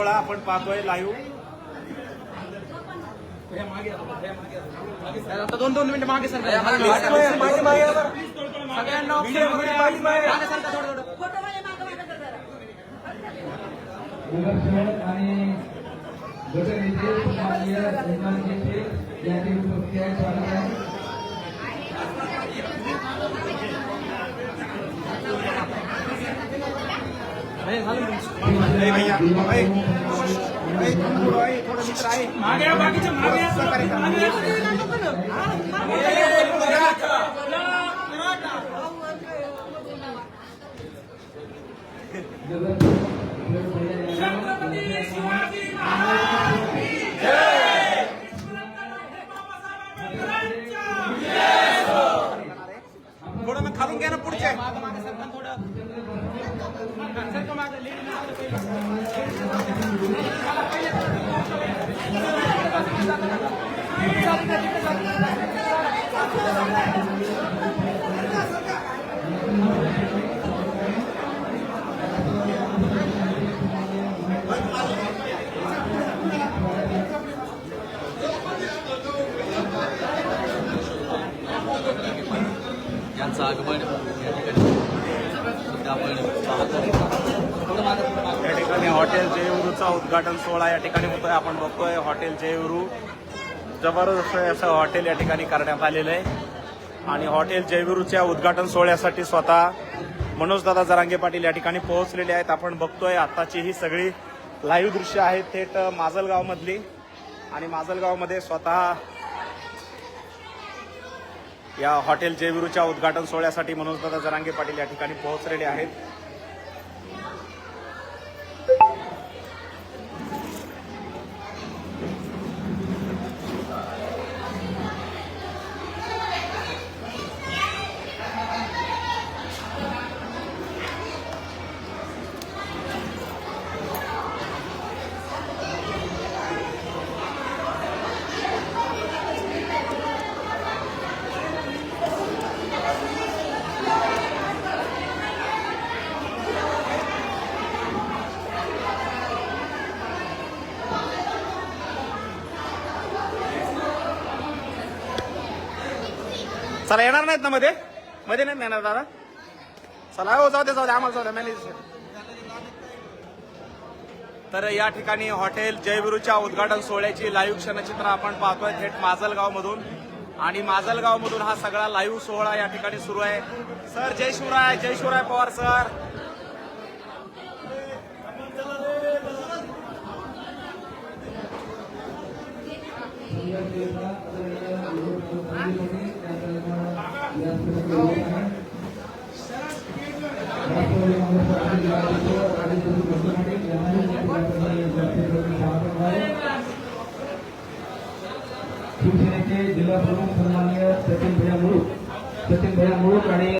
आपण पाहतोय लाईव्ह. आता 2-2 मिनिटं मागे सर. भैया थोडं मित्र आहे मागे बाकीचे थोडं मग खालून घ्या ना पुढचे. यांचं आगमन या ठिकाणी हॉटेल जयविरूचा उद्घाटन सोहळा या ठिकाणी होतोय. आपण बघतोय हॉटेल जयविरू जबरदस्त असं हॉटेल या ठिकाणी करण्यात आलेलं आहे. आणि हॉटेल जयविरूच्या उद्घाटन सोहळ्यासाठी स्वतः मनोजदादा जरांगे पाटील या ठिकाणी पोहोचलेले आहेत. आपण बघतोय आताची ही सगळी लाईव्ह दृश्य आहेत थेट माजलगाव मधली. आणि माजलगावमध्ये स्वतः या हॉटेल जयविरूच्या उद्घाटन सोहळ्यासाठी मनोजदादा जरांगे पाटील या ठिकाणी पोहोचलेले आहेत. चला येणार नाहीत ना मध्ये मध्ये नाही येणार दादा. चला हो जाऊ दे आम्हाला जाऊ द्या मॅनेजर. तर या ठिकाणी हॉटेल जयविरूच्या उद्घाटन सोहळ्याची लाईव्ह क्षणचित्र आपण पाहतोय थेट माजलगाव मधून. आणि माजलगाव मधून हा सगळा लाईव्ह सोहळा या ठिकाणी सुरू आहे. सर जय शिवराय पवार सर. शिवसेनेचे जिल्हा प्रमुख सन्माननीय सचिन भैया मुळूक आणि